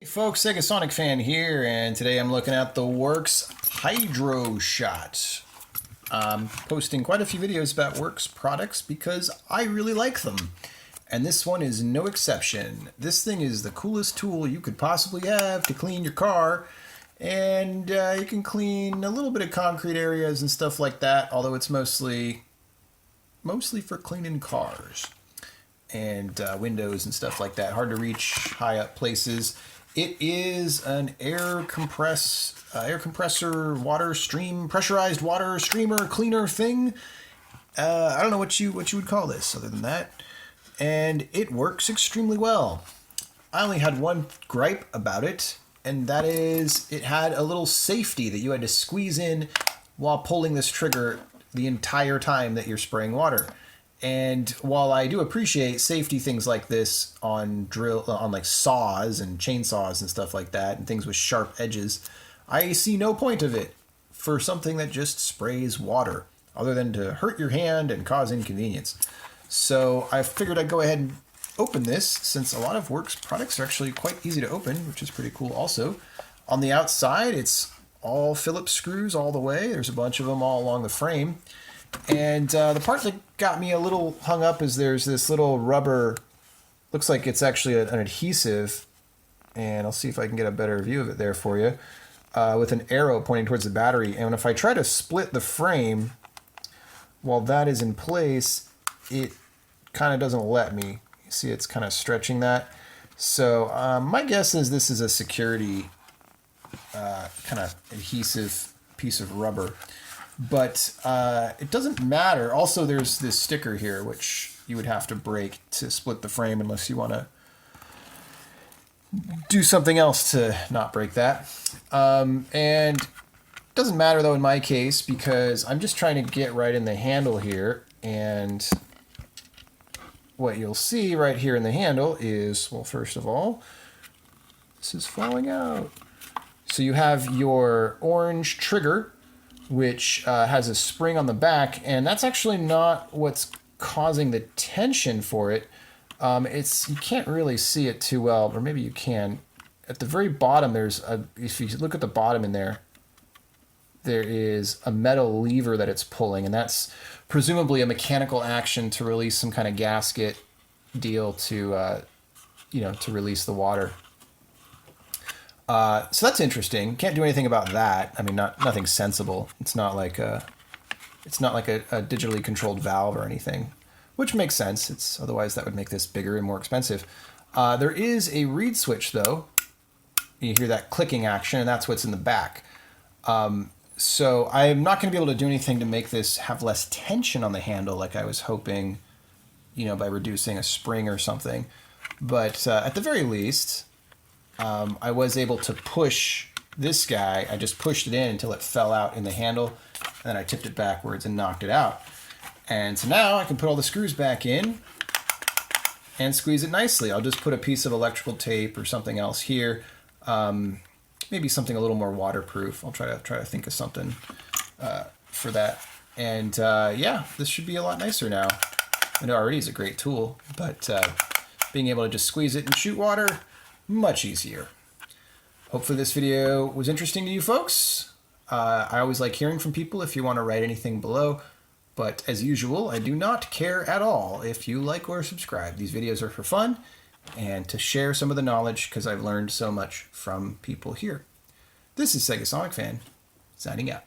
Hey folks, Segasonicfan here, and today I'm looking at the Worx Hydroshot. I'm posting quite a few videos about Worx products because I really like them. And this one is no exception. This thing is the coolest tool you could possibly have to clean your car. And you can clean a little bit of concrete areas and stuff like that, although it's mostly for cleaning cars and windows and stuff like that. Hard to reach high up places. It is an air compressor, pressurized water streamer cleaner thing. I don't know what you would call this other than that. And it works extremely well. I only had one gripe about it, and that is it had a little safety that you had to squeeze in while pulling this trigger the entire time that you're spraying water. And while I do appreciate safety things like this on like saws and chainsaws and stuff like that, and things with sharp edges, I see no point of it for something that just sprays water, other than to hurt your hand and cause inconvenience. So I figured I'd go ahead and open this, since a lot of Worx products are actually quite easy to open, which is pretty cool also. On the outside, it's all Phillips screws all the way. There's a bunch of them all along the frame. And the part that got me a little hung up is there's this little rubber, looks like it's actually an adhesive, and I'll see if I can get a better view of it there for you, with an arrow pointing towards the battery. And if I try to split the frame while that is in place, it kind of doesn't let me. You see it's kind of stretching that. So my guess is this is a security kind of adhesive piece of rubber. But it doesn't matter. Also, there's this sticker here, which you would have to break to split the frame unless you want to do something else to not break that. And it doesn't matter, though, in my case, because I'm just trying to get right in the handle here. And what you'll see right here in the handle is, well, first of all, this is falling out. So you have your orange trigger, which has a spring on the back, and that's actually not what's causing the tension for it. You can't really see it too well, or maybe you can. At the very bottom, if you look at the bottom in there, there is a metal lever that it's pulling, and that's presumably a mechanical action to release some kind of gasket deal to release the water. So that's interesting. Can't do anything about that. I mean, nothing sensible. It's not like a digitally controlled valve or anything, which makes sense. Otherwise that would make this bigger and more expensive. There is a reed switch though. You hear that clicking action, and that's what's in the back. So I'm not going to be able to do anything to make this have less tension on the handle, like I was hoping, by reducing a spring or something. But at the very least, I was able to push this guy. I just pushed it in until it fell out in the handle, and then I tipped it backwards and knocked it out. And so now I can put all the screws back in and squeeze it nicely. I'll just put a piece of electrical tape or something else here, maybe something a little more waterproof. I'll try to think of something for that. And yeah, this should be a lot nicer now. It already is a great tool, but being able to just squeeze it and shoot water, much easier. Hopefully this video was interesting to you folks. I always like hearing from people if you want to write anything below, but as usual, I do not care at all if you like or subscribe. These videos are for fun and to share some of the knowledge, because I've learned so much from people here. This is Segasonicfan, signing out.